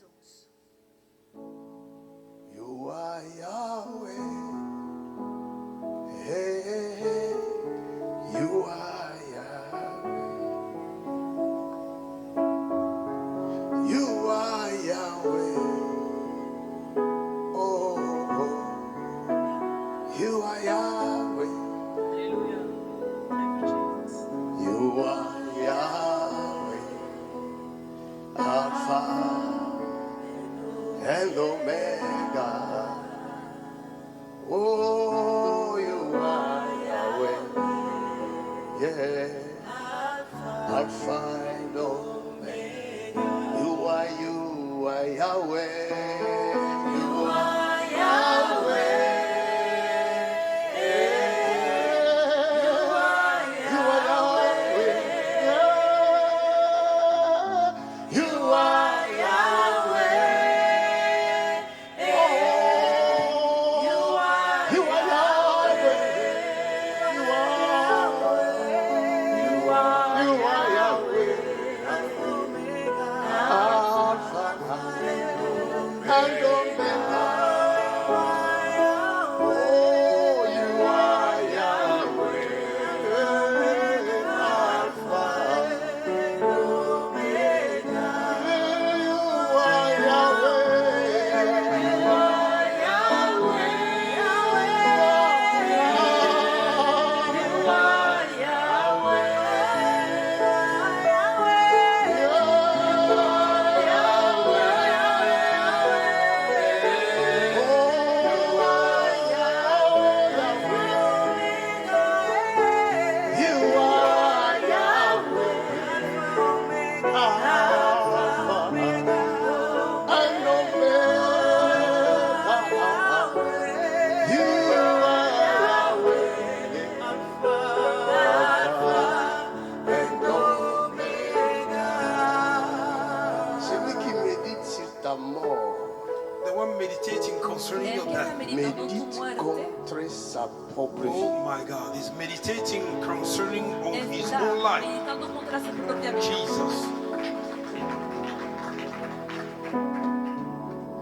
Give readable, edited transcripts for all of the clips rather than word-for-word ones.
Jesus. You are Yahweh. Hey, hey, hey. You are Yahweh. You are Yahweh. Oh, oh. You are Yahweh. Hallelujah. Thank you, Jesus. You are Yahweh. Alpha and Omega. Oh, you are Yahweh. Yeah. Alpha and Omega. You are Yahweh. You are Yahweh. You are Yahweh. You are Yahweh. You are Yahweh. You are Yahweh. Alpha and Omega. Oh, you are Yahweh. Alpha and Omega. You are Yahweh. You are Yahweh. You are Yahweh. Celui qui médite sur ta mort The one meditating concerning your death. médite contre sa propre vie. Oh my God, he's meditating concerning on his own life. Meditando contra su propia vida. Jesus.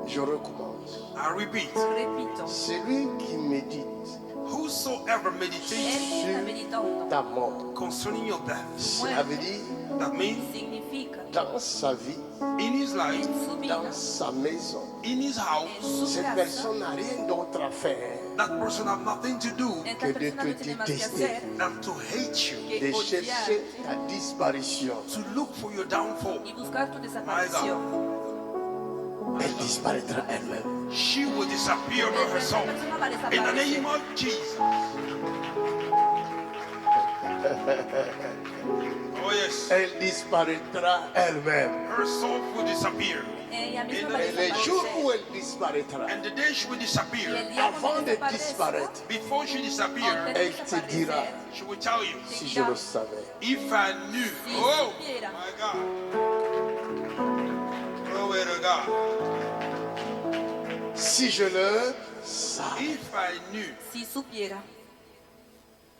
Je recommence. I repeat, Repito. Celui qui médite whosoever Él meditates que está meditando ta mort, concerning your death, cela veut dire that means significa dans sa vie, in his life, en su vida, dans sa maison, in his en house, su cette casa, personne n'a rien d'autre à faire that person have nothing to do esta que de persona no te tiene más que détester, hacer than to hate you, que de chercher odiarte ta disparition. to look for your downfall. y buscar tu desaparición. Elle disparaîtra elle-même. She will disappear by Esta herself. persona va a In the desaparecer. name of Jesus. Oh yes. Elle disparaîtra elle-même. Her soul will disappear. Ella misma va a Et les jours desaparecer. où elle disparaîtra, And the day she will Y disappear, el día avant cuando de desaparezca, disparaître, before she disappears, antes de elle te dira, desaparecer, she will tell you, si je le savais. if I knew. si Oh supiera, my God. Glory to God. Si je le savais. If I knew. si supiera,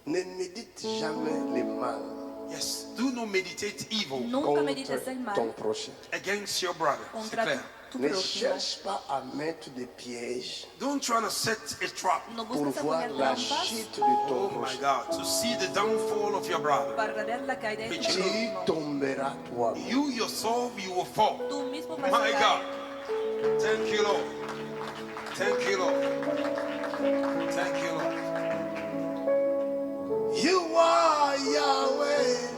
Ne médite jamais le mal Yes, do not meditate evil nunca medites el contre mal ton prochain. against your brother. C'est contra clair. tu Ne prójimo. cherche pas à mettre des pièges Don't try to set a trap. No pour busques a voir poner la trampas chute de ton Oh my prochain. God, to see the downfall of your brother. para ver la caída de tu Tu Tu prójimo. tomberas toi. You yourself, you will fall. Tú mismo vas a My caer. God. Thank you, Lord. Thank you, Lord. Thank you, Lord. You are Yahweh,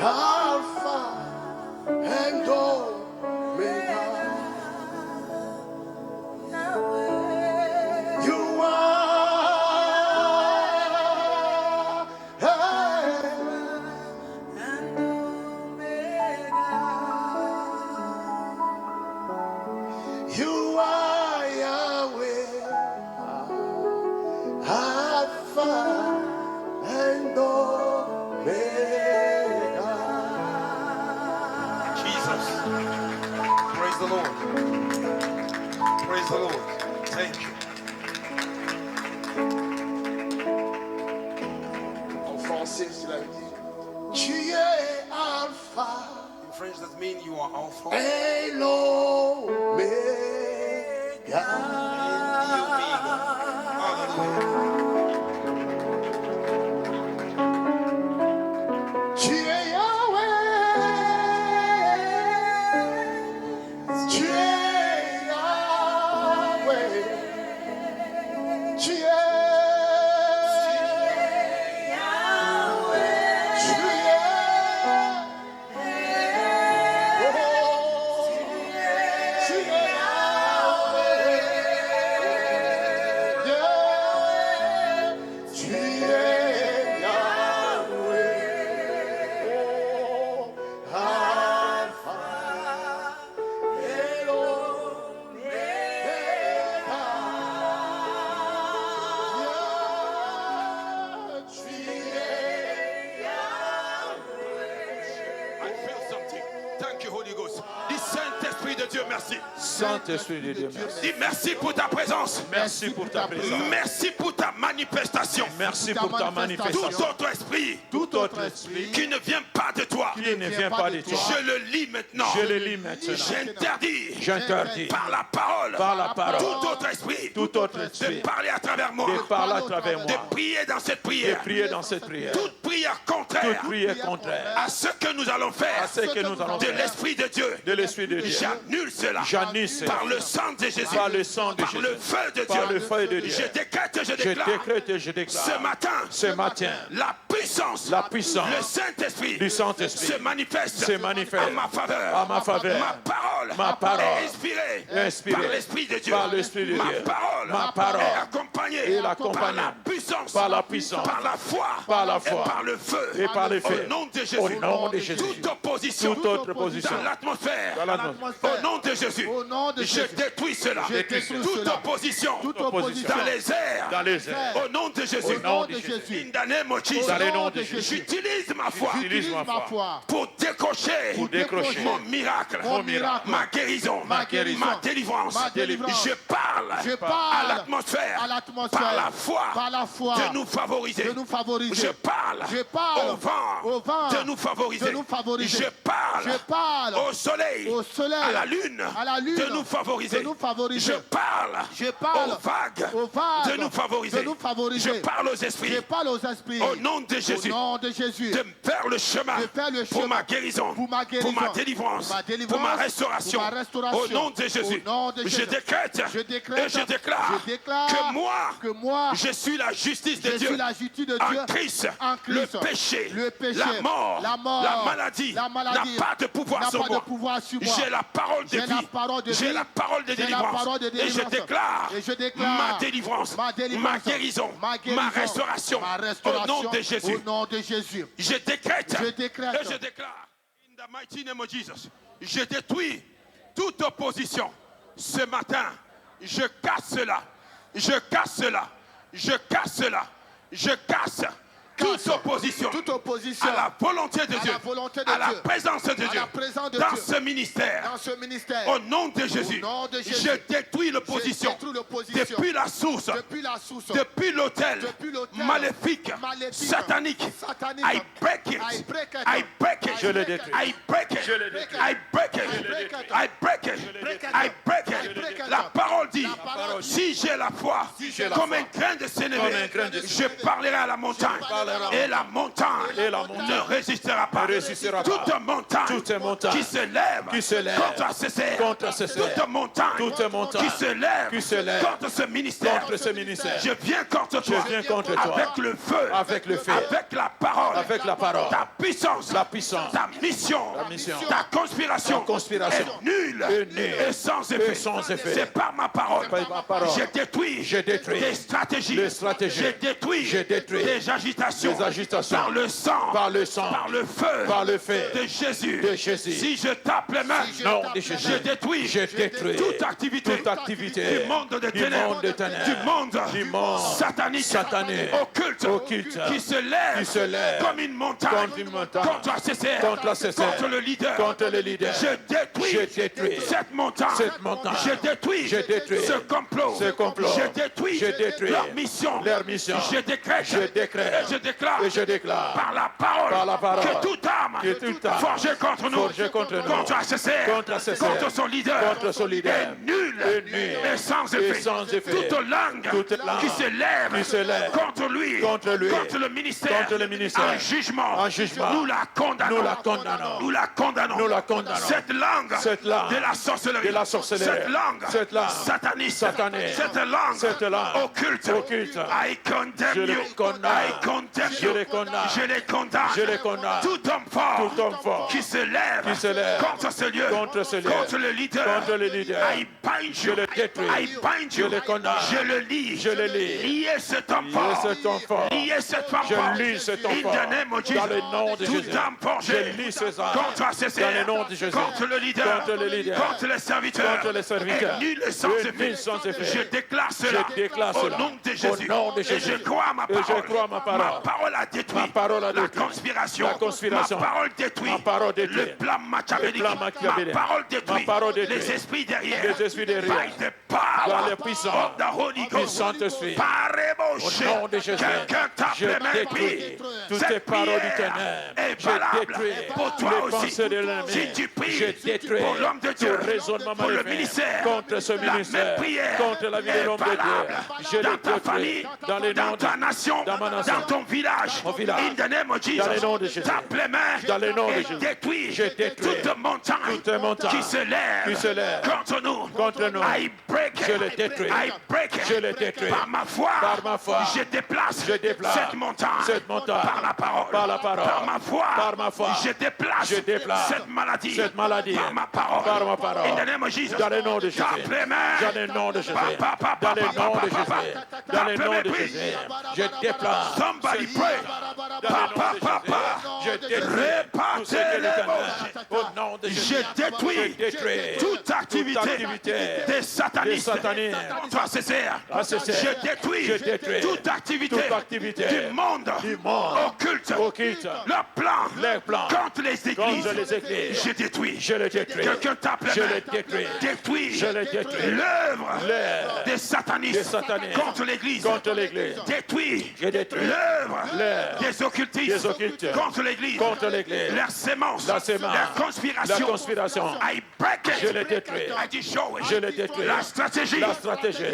Alpha and Omega. You are You are Yahweh, Alpha and Omega. Jesus. Praise the Lord. Praise the Lord. Thank you. En français, cela veut dire tu es Alpha In French, that means you are Alpha. and Omega. Hallelujah. Tu es Yahweh, tu es Yahweh, tu es Saint-Esprit de Dieu, merci. Dis merci pour ta présence. Merci pour ta présence. Merci pour ta manifestation. Merci pour ta manifestation. Tout autre esprit, Tout autre esprit qui ne vient pas de toi, qui ne vient pas de toi, je le lis maintenant. je le lis maintenant. J'interdis par la parole, tout autre esprit, de parler à travers moi, de parler à travers moi, de prier dans cette prière, de prier dans cette prière, toute prière contraire, contraire à ce que nous allons faire, à ce que nous allons de faire l'Esprit de Dieu. de l'Esprit de Dieu. J'annule cela. J'annule cela. Par le sang de Jésus. Par le sang de Par Jésus. le feu de Par Dieu. le feu de Dieu. Je décrète, je Je déclare. décrète et je déclare Ce matin. la puissance, Le Saint-Esprit. du Saint-Esprit se manifeste. manifeste À ma faveur. à ma faveur. Ma parole. parole Est inspirée. Par l'Esprit de Dieu. Par l'Esprit de Ma Dieu. parole. Ma parole. Est accompagnée. Et l'accompagne. Par la puissance. Par la puissance. Par la foi. Par la foi. Et par le feu. Et par le feu. Au nom de Jésus. Au nom de Jésus. Toute opposition. Toute autre opposition. Dans l'atmosphère. Dans l'atmosphère. Au nom de Jésus. Au nom de Je Jésus. détruis cela. Je détruis Toute cela. opposition. Toute opposition. Dans les airs. Dans les airs. Au nom de Jésus. Au nom de Jésus. In the name of Jesus. Dans le nom de Jésus. J'utilise ma foi J'utilise ma foi pour décrocher pour décrocher mon miracle, Mon miracle. ma guérison, Ma guérison. ma délivrance. Ma délivrance. Je parle, Je parle à l'atmosphère, à l'atmosphère. par la foi, Par la foi. de nous favoriser. De nous favoriser. Je parle, Je parle au vent, de de nous favoriser. Je parle, Je parle au soleil, soleil. à la lune, de nous favoriser. De nous favoriser. Je parle, Je parle aux vagues, aux vagues. de nous favoriser. De nous favoriser. Je parle aux esprits. Je parle aux esprits. Au nom de Jésus. Au nom de Jésus. De me faire le chemin, De faire le pour chemin. ma guérison, Pour ma guérison. pour ma délivrance, Ma délivrance. pour ma restauration. Pour ma restauration. Au nom de Jésus. Au nom de Je Jésus. décrète, Je décrète. et je déclare, Je déclare que moi, je suis la justice de je Dieu. suis la justice de Dieu. En Christ, En Christ. le péché, la mort, la maladie, La maladie n'a pas de pouvoir n'a sur pas de moi. pouvoir sur moi. J'ai la parole de J'ai la vie. parole de J'ai vie. la parole de J'ai la délivrance. parole de Et je délivrance. déclare, Et je déclare ma délivrance, ma délivrance, ma guérison, ma guérison, ma restauration. ma restauration. Au nom de Jésus. Au nom de Jésus. Je décrète, Je décrète. et je déclare, in the mighty name of Jesus, je détruis toute opposition. Ce matin, je casse cela, je casse cela, je casse cela, je casse toute opposition, Toute opposition à la volonté de à Dieu, la volonté de à la Dieu, présence de à Dieu, la présence de dans Dieu, ce ministère. dans ce ministère. Au nom de Jésus, nom de Jésus, je détruis l'opposition je détruis l'opposition depuis la source, depuis la source, depuis l'autel depuis l'autel maléfique, satanique. I break it. I break it. I break it. Je le détruis. I break it. Je le détruis. I break it. break it. I break it. I break I break it. it. La parole dit, La parole dit, si j'ai la foi, j'ai la comme foi, un grain de comme un sénévé, grain de je sénévé, parlerai à la montagne. Et la montagne Et la montagne ne résistera pas. ne résistera pas. Toute montagne Toute montagne qui se lève contre ces serres. contre ces serres. Toute montagne Toute montagne qui se lève contre ce ministère. contre ce ministère. Je viens contre toi. Je viens contre toi. Avec le feu. Avec le feu. Avec la parole. Avec la parole. Ta puissance. La puissance. Ta mission. Ta mission. Ta conspiration. Ta conspiration. Est nulle. Est nulle. Et sans effet. Et sans effet. C'est par ma parole. Par ma parole. Je détruis. Je détruis. Des stratégies. Les stratégies. Je détruis. Je détruis. Des agitations. Des agitations. Par le sang. Par le sang. Par le feu. Par le feu. De Jésus. De Jésus. Si je tape les mains. Non, de Jésus. Je détruis. Je détruis. Toute activité. Toute activité. Du monde de Du ténèbres. monde de ténèbres. Du monde satanique, occulte, qui se lève comme une montagne, contre la CCR, contre le leader. Je détruis cette montagne. Je détruis ce complot. Je détruis leur mission. Je décrète déclare par la parole que toute arme forgée contre nous, contre ACCR, contre son leader, est nulle et sans effet. Toute langue qui s'élève contre lui, contre le ministère, en jugement, nous la condamnons. Nous la condamnons. Cette langue de la sorcellerie, cette langue sataniste, cette langue occulte, I condemn you. Je les condamne. Tout homme fort qui se lève contre ce lieu, contre le leader, I bind you. Je le condamne. Je le lis. Liez cet homme fort. Liez cette femme forte. In the name of Jesus. Dans le nom de Jésus. Toute âme forgée contre ACCR, contre le leader, contre les serviteurs, est nul et sans effet. Je déclare cela au nom de Jésus. Et je crois à ma parole. Ma parole a détruit la conspiration. Ma parole détruit le plan machiavélique. Ma parole détruit les esprits derrière. By the power of the Holy Ghost. Quelqu'un tape les mains, prie. Cette prière est valable pour toi aussi. Si tu pries pour l'homme de Dieu, pour le ministère, contre ce ministère, la même prière contre la vie de est l'homme de Dieu, je valable le dans ta famille, dans ta nation, dans ton village. In the name of Jesus, tape les mains et détruis toute montagne qui se lève contre nous. I break Je le détruis. par ma foi. Je déplace cette montagne par la parole. Par ma foi. Je déplace cette maladie par ma parole. In the name of Jesus. Dans le nom de Jésus. Tape les mains. Dans le nom de Jésus. Dans le nom de Jésus. Dans le nom de Jésus. Je déplace. Somebody pray. Je détruis tout ce que l'Éternel. Au nom de Jésus. Je détruis toute activité des satanistes. Toi, CCR. Je détruis toute activité du monde occulte. Leur plan contre les églises. Je détruis. Quelqu'un tape les mains. Détruis l'œuvre des satanistes contre l'église. Détruis l'œuvre des occultistes contre l'église. Leur sémence, leur conspiration. I break it. Je le détruis. I destroy it. Je le détruis. La stratégie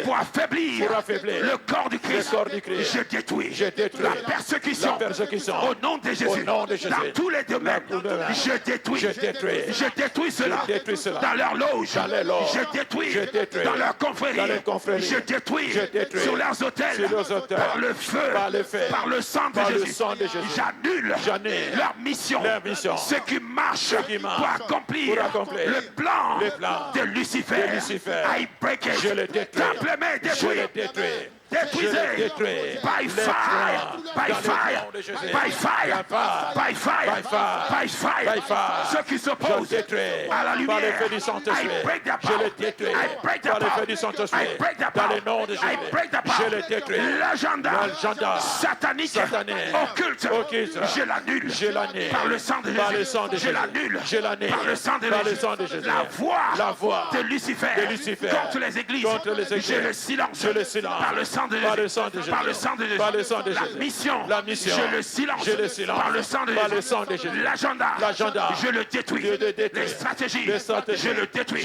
pour affaiblir le corps du Christ. Je détruis la persécution au nom de Jésus. Dans tous les domaines, je détruis cela dans leur loge. Je détruis dans leur confrérie. Je détruis sur leurs autels par le feu, par le sang de Jésus. J'annule leur mission, ce qui marche pour accomplir le plan de Lucifer. I break it. Je le détruis. Tape les mains, détruis. Détruisez by fire, by fire, by fire, by fire, by fire. Ceux qui s'opposent à la lumière, I break their power. I break their power. I break their power. I break their power. Je le détruis. L'agenda satanique, occulte, je l'annule par le sang de Jésus. Je l'annule par le sang de Jésus. La voix de Lucifer contre les églises, je le silence par le sang de Jésus. Par le sang de Jésus. La mission, je le silence par le sang de Jésus. L'agenda, je le détruis. Les stratégies, je le détruis.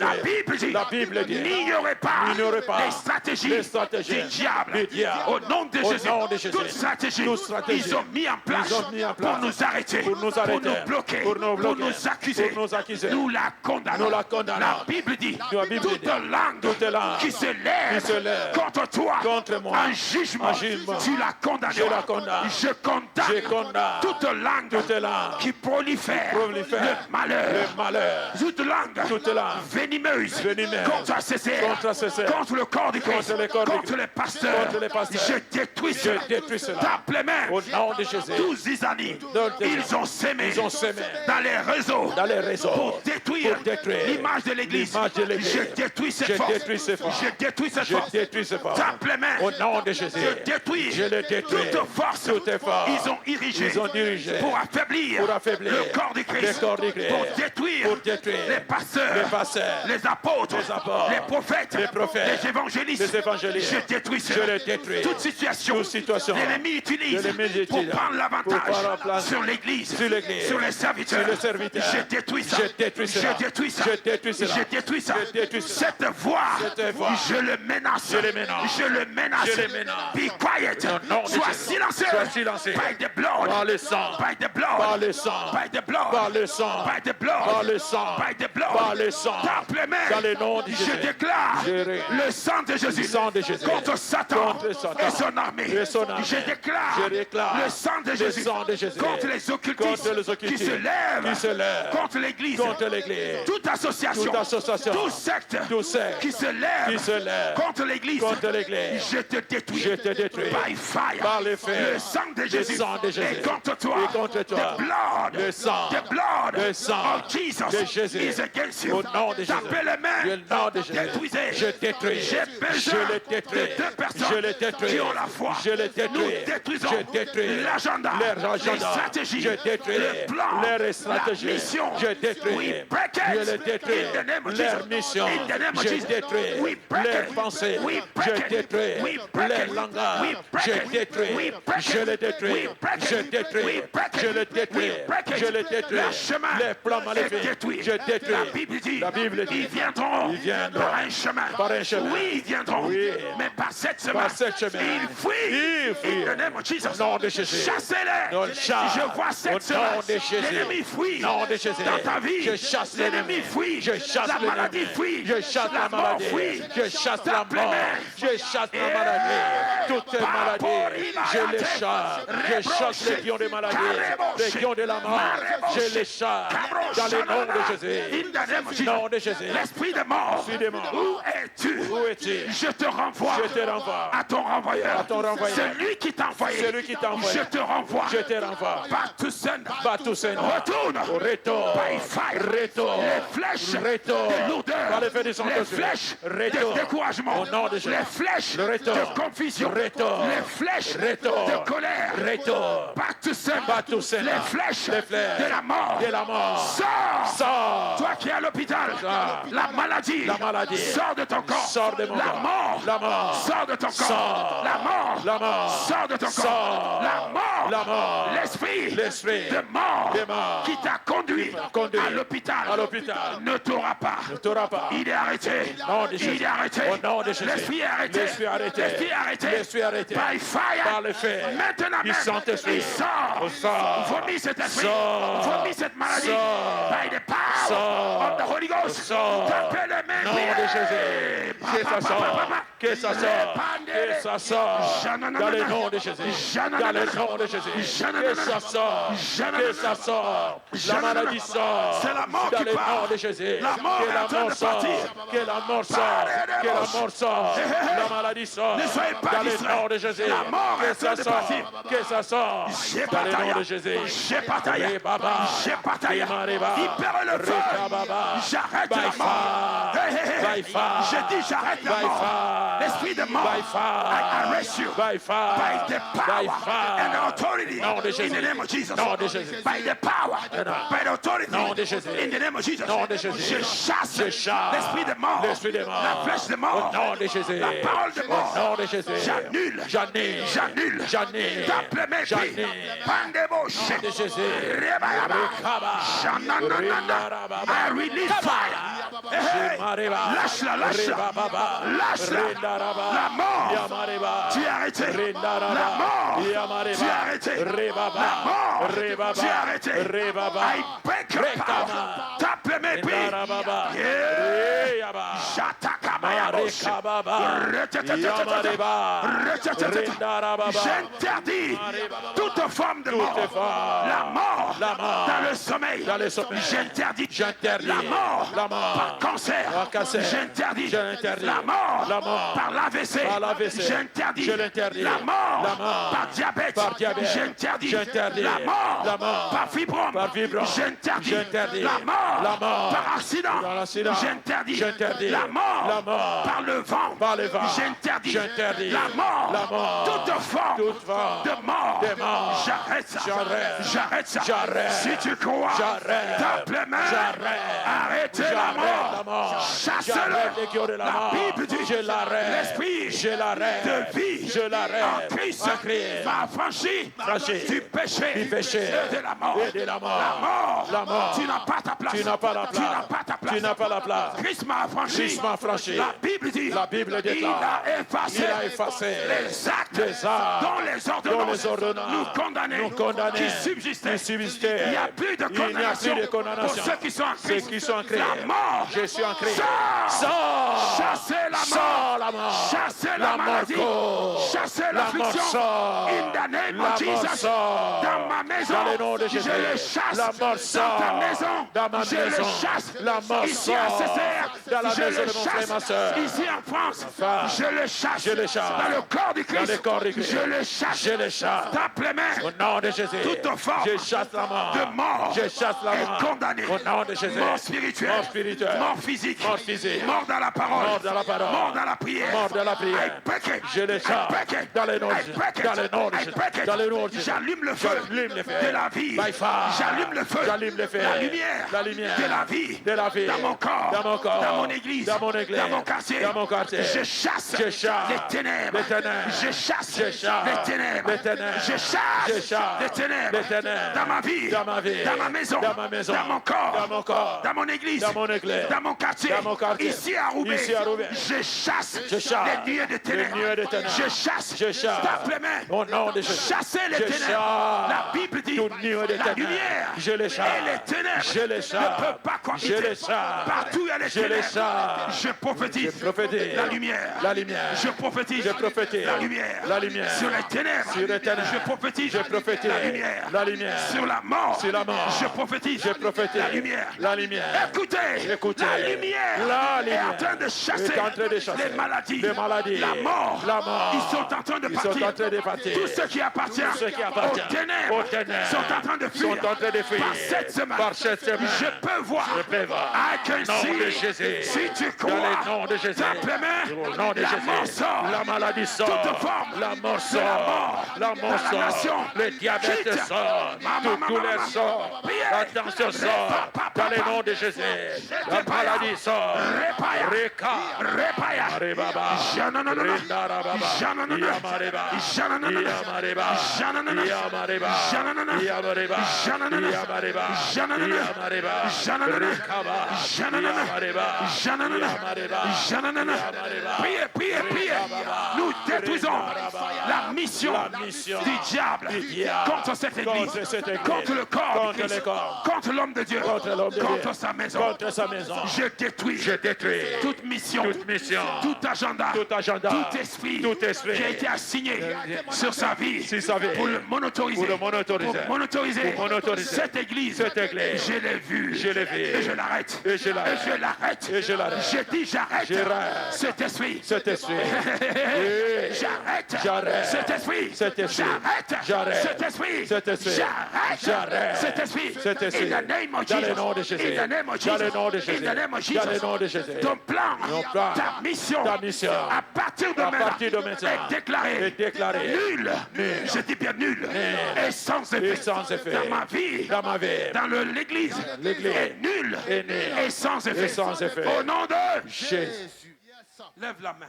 La Bible dit, n'ignorez pas les stratégies du diable. Au nom de Jésus, toute stratégie, ils ont mis en place pour nous arrêter, pour nous bloquer, pour nous accuser. Nous la condamnons. La Bible dit, toute langue qui se lève contre toi, en jugement, tu la condamnes. Je condamne toute langue qui prolifère le malheur. Toute langue venimeuse contre ACCR, contre le corps du Christ, contre les pasteurs. Je détruis cela. Tape les mains. 12 Isanis, ils ont sémé dans les réseaux pour détruire détruire l'image de l'église. Je détruis cette force. Je détruis cette force. Tape les mains. Au nom de Jésus. Je le détruis. Toute force. Ils ont dirigé pour affaiblir le corps du Christ. Pour détruire les pasteurs, les apôtres, les prophètes, les évangélistes. Je détruis cela. Toute situation, l'ennemi utilise pour prendre l'avantage sur l'église, sur les serviteurs. Je détruis ça. Je détruis ça. Cette voix, je le menace. Je le menace. Be quiet. Sois silencieux. By the blood. Par le sang. By the blood. Par le sang. By the blood. Par le sang. By the blood. Par le sang. By the blood. Par le sang. Tape les mains. Dans le nom de Jésus. Je déclare le sang de Jésus contre Satan et son armée. Je déclare le sang de Jésus contre les occultistes qui se lèvent contre l'église. Toute association, toute secte qui se lève contre l'église. Je te détruis. By fire. Par le feu. Le sang de Jésus est contre toi. Le sang. The blood Le sang of Jesus de Jésus. is against you. Au nom de Jésus. Tapez les mains. Au nom de Jésus. Détruisez. Je détruis. J'ai besoin Je le détruis. de deux personnes Je le détruis. qui ont la foi. Je le détruis. Nous détruisons Je détruis. l'agenda, les stratégies, Je détruis. le plan, Leurs stratégies. la mission. Je détruis. We break it. Je le détruis. In the name of Leur Jesus. mission. In the name of Je Jesus. détruis. We break Leurs it. pensées. We break Je it. détruis. We break Leur it. langage. We break Je it. détruis. We break Je it. le détruis. We break it. Je détruis. We break it. Je le détruis. We break it. Je le détruis. Le chemin Les plans est maléfiques. détruit. Je détruis. La Bible dit, Ils viendront par un chemin. Par un chemin. Oui, ils viendront. Oui. Mais par cette chemin. Par cette chemin. Ils fuient. Ils fuient. In the name of Jesus. Au nom de Jésus. Chassez-les. Dans le chasse. Je vois Au cette nom chemin. de Jésus. L'ennemi fuit. Nom de Jésus. Dans ta vie. Je chasse l'ennemi fuit. Je chasse la l'ennemi. maladie fuit. Je chasse la mort maladie. fuit. Je chasse la Tape les mort. mains. Je chasse la maladie. Toutes les maladies. Je les chasse. Je chasse les lions des maladies. Les lions de la mort. Je les chasse. Dans le nom de Jésus. In the name of Jesus. Nom de Jésus. L'esprit de mort. L'esprit de mort. Où es-tu? Où es-tu? Je te renvoie. Je te renvoie. À ton renvoyeur. À ton renvoyeur. Celui qui t'a envoyé. Celui qui t'a envoyé. Je te renvoie. Je te renvoie. Back to sender. Back to sender. Retourne. Retourne. By fire. Retourne. Les flèches Retourne. de lourdeur. Par le feu du Saint-Esprit. Les flèches Retourne. de découragement. Au nom de Jésus. Les flèches Le retour. de confusion. Retour. Les flèches Retour. de colère. Retour. Back to sender. Back to sender. Les flèches Les flèches de la mort. de la mort. Sors. Sors. Toi qui es à l'hôpital. Sors. La maladie. La maladie. Sors de ton corps. Sors de mon la corps. mort. La mort. Sors de ton corps. Sors. La mort. La mort. Sors de ton corps. Sors. La mort. La mort. L'esprit. L'esprit de mort. de mort. Qui t'a conduit, à l'hôpital. À l'hôpital. Ne t'aura pas. Ne t'aura pas. Il est arrêté. Nom de Jésus. Il est arrêté. Au nom de Jésus. L'esprit est arrêté. L'esprit est arrêté. L'esprit est arrêté. L'esprit est arrêté. By fire. Par le feu. Maintenant Du même. Saint-Esprit. Il sort. Sort. Vomis cet esprit. Sort. Vomis cette maladie. Sort. By the power Sort. of the Holy Ghost. Sort. Tapez les mains. Nom priez. de Jésus. Que ça sort. Que ça sort. Que ça sort. Dans le nom de Jésus. Dans le nom de Jésus. Que ça sort. Que ça sort. La maladie sort. C'est la mort dans qui le part. nom de Jésus. La mort que est en la train mort de sort. partir. Que la mort sort. Que la mort sort. La maladie sort. Ne soyez pas dans le distraits. nom de Jésus. La mort est en Que train ça de sort. partir. Que ça sort. Dans le nom de Jésus. J'ai bataillé. J'ai bataillé. Libère le feu. J'arrête By la mort. fire. Hey, hey, hey. By fire. Je dis j'arrête la By mort. fire. L'esprit de mort. By fire. I arrest you. By fire. By the By power fire. and the authority Nom de in Jésus. the name of Jesus. Nom de Jésus. By the power, by the authority Nom de Jésus. in the name of Jesus. Nom de Jésus. Je chasse Je chasse l'esprit de mort. l'esprit de mort. La flèche de mort. Au nom de Jésus. La parole de mort. Au nom de Jésus. J'annule. J'annule. J'annule. J'annule. Tape les mains. J'annule. Pandebo. Nom de Jésus. Rebayaba. Rekaba. Shananana. I release fire. Hey, hey. Remareba. Lâche-la, lâche-la. Rebababa. Lâche-la. Rendaraba. La mort. Yamareba. Tu es arrêté. Rendaraba. La mort. Yamareba. Tu es arrêté. Rebaba. La mort. Rebaba. Tu es arrêté. Rebaba. I break your power. Rekama. Tape les mains. Puis. Rendarababa. Yeah. Reyaba. Shatakabayabo. J'interdis toute forme de mort. La mort dans le sommeil. J'interdis la mort par cancer. J'interdis la mort par l'AVC. J'interdis la mort par diabète. J'interdis la mort par fibrome. J'interdis la mort par accident. J'interdis la mort par le vent. J'interdis la mort. Toute forme de mort. J'arrête ça. Si tu crois, tape les mains. Arrêtez la mort. Chasse-le. La Bible dit l'esprit de vie en Christ m'a affranchi du péché et de la mort. La mort, tu n'as pas ta place. Tu n'as pas la place. Christ m'a affranchi. La Bible dit, il a effacé les actes dont les ordonnances nous condamnaient, qui subsistaient. Il n'y a plus de condamnation pour ceux qui sont en Christ. La mort, je suis en Christ. Sors. Chassez la mort. Chassez la maladie. Chassez l'affliction. In the name of Jesus. Dans ma maison, je le chasse. Dans ta maison, je le chasse. Ici à CCR, je le chasse. Ici en France, je le chasse. Dans le corps du Christ, je le chasse. Tape les mains. Au nom de Jésus. Toute forme Je chasse la mort. de mort Je chasse la mort. est condamnée. Au nom de Jésus. Mort spirituelle. Mort physique. Mort dans la parole. Mort dans la prière. I break it. Je le chasse. I break it. Dans le nom de I Jésus. break it. Dans le nom de I Jésus. break it. Dans le nom de Jésus. J'allume le feu de la vie. By fire. J'allume le feu. J'allume le feu. La lumière de la vie. Dans mon corps. Dans mon église. Dans mon quartier. Je chasse les ténèbres. Je chasse les ténèbres. Je chasse les ténèbres. Dans ma vie. Dans ma maison. Dans mon corps. Dans mon église. Dans mon quartier. Ici à Roubaix. Je chasse les nuées de ténèbres. Je chasse. Tape les mains. Au nom de Jésus. Chassez les ténèbres. La Bible dit la lumière Je les chasse. et les ténèbres Je les ne chasse. peuvent pas Je cohabiter. les chasse. Partout il y a les Je les ténèbres. chasse. Je prophétise la lumière. La lumière. Je prophétise la lumière. La lumière. Sur les ténèbres. Sur les ténèbres. Je prophétise la lumière. La lumière. Sur la mort. Sur la mort. Je prophétise la lumière. La lumière. Écoutez. La lumière est en train de chasser les maladies. La mort. Ils sont en train de partir. Tout ce qui appartient aux ténèbres sont en train de fuir. Par cette semaine, je peux voir. I can see. Si tu crois, tape les mains. La mort sort. La maladie sort. Toute forme La mort sort. La mort sort. Le diabète sort. Toute douleur sort. La tension sort. Dans le nom de Jésus. La maladie sort. Reka. Rebaba. Rendarababa. Yamareba. Yamareba. Yamareba. Yamareba. Yamareba. Yamareba. Rekaba. Yamareba. Yamareba. Priez. Nous détruisons la mission du diable contre cette église, contre le corps du Christ, contre l'homme de Dieu, contre sa maison. Je détruis toute mission, tout agenda, tout esprit qui a été assigné sur sa vie pour le monautoriser, cette église. Je l'ai vu et je l'arrête. Je dis j'arrête cet esprit. J'arrête cet esprit. J'arrête cet esprit. In the name of Jesus. In the name of Jesus. Ton plan, ta mission, à partir de maintenant, est déclarée nulle. Je dis bien nulle. Et sans effet. Dans ma vie, dans l'église, est nulle et sans effet. Au nom de Jésus. Lève la main.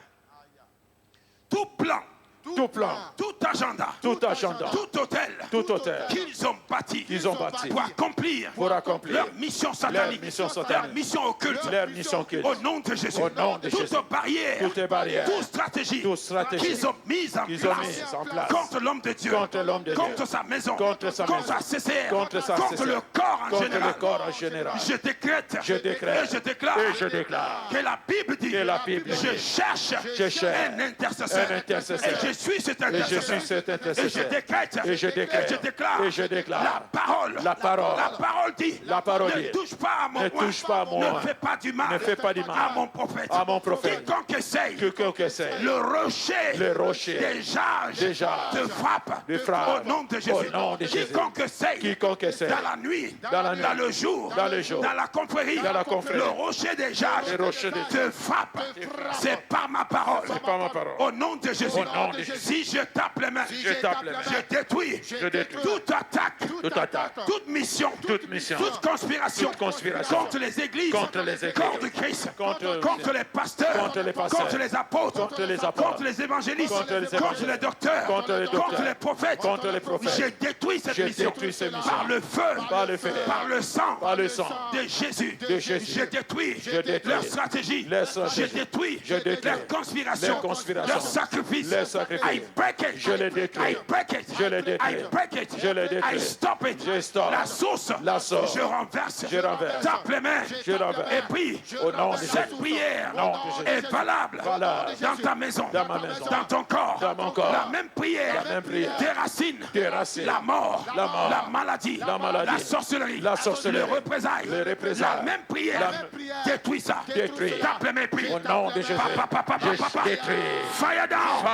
Tout plan tout plan, tout agenda, tout agenda, tout hôtel qu'ils ont bâti pour accomplir leur mission satanique, leur mission occulte, au nom de Jésus. Toute barrière, toute stratégie qu'ils ont mise en place contre l'homme de Dieu, contre sa maison, contre sa CCR, contre le corps en général. Je décrète et je déclare que la Bible dit je cherche un intercesseur et je suis cet intercesseur et je décrète et je déclare la parole dit ne touche pas à mon roi, ne fais pas du mal à mon prophète. Quiconque essaye le rocher déjà te frappe au nom de Jésus. Quiconque essaye dans la nuit, dans le jour, dans la confrérie, le rocher des jarges te frappe. C'est pas ma parole. Au nom de Jésus. Si je tape les mains, je détruis toute attaque, toute mission, toute conspiration contre les églises, corps de Christ, contre les pasteurs, contre les apôtres, contre les évangélistes, contre les docteurs, contre les prophètes. Je détruis cette mission par le feu, par le sang de Jésus. Je détruis leur stratégie. Je détruis leur conspiration, leur sacrifice. I break it. Je les détruis. I break it. Je les détruis. I break it. Je les détruis. I stop it. Je stoppe. La source. Je renverse. Tape les mains. renverse. Et prie. Au nom de Cette Jésus. prière Nom de Jésus. est valable dans ta maison, Dans ma maison. dans ton corps. Dans mon corps. La même prière déracine la mort, la maladie, la sorcellerie, le représailles. La même prière détruit ça. Tape les mains, prie. Au nom de Jésus. Je détruis. Fire down.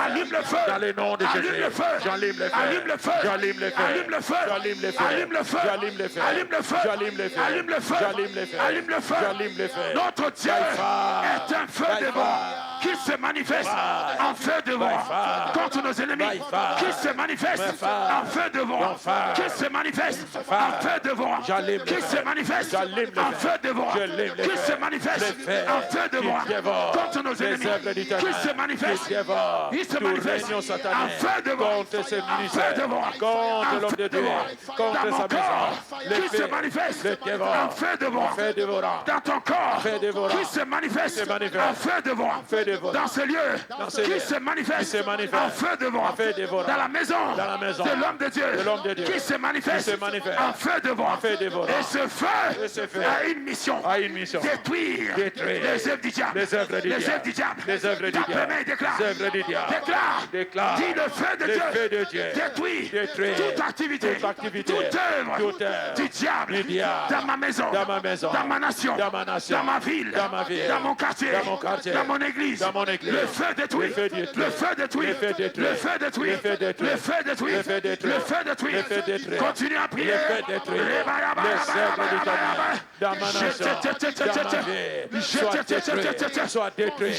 Allume le feu. Dans le nom de Allume Jésus. le feu. J'allume le feu. Allume le feu. J'allume le feu. Allume le feu. J'allume le feu. Allume le feu. J'allume le feu. Allume le feu. J'allume le feu. Allume le feu. J'allume le feu. Allume le feu. J'allume le feu. Notre Dieu est un feu dévorant qui se manifeste en feu dévorant contre nos ennemis, qui se manifeste en feu dévorant, qui se manifeste en feu dévorant, qui se manifeste en feu dévorant, qui se manifeste en feu dévorant contre nos ennemis, qui se manifeste, il se manifeste en feu dévorant, contre ses en ministères, feu dévorant, contre l'homme de Dieu, contre dans mon sa corps, maison, qui se manifeste en feu dévorant, dans ton corps, qui se manifeste en feu dévorant, dans ce lieu, qui se manifeste en feu dévorant, dans la maison de l'homme de Dieu, qui se manifeste en feu dévorant. Et ce feu a une mission, détruire les œuvres du diable, les œuvres du diable. Tape les mains et déclare, dis le feu de Dieu, détruit toute activité, toute œuvre du diable dans ma maison, dans ma nation, dans ma ville, dans mon quartier, dans mon église. Le feu détruit, le feu détruit, le feu détruit, le feu détruit, le feu détruit. Continue à prier. dans ma nation, dans ma vie, soit détruit,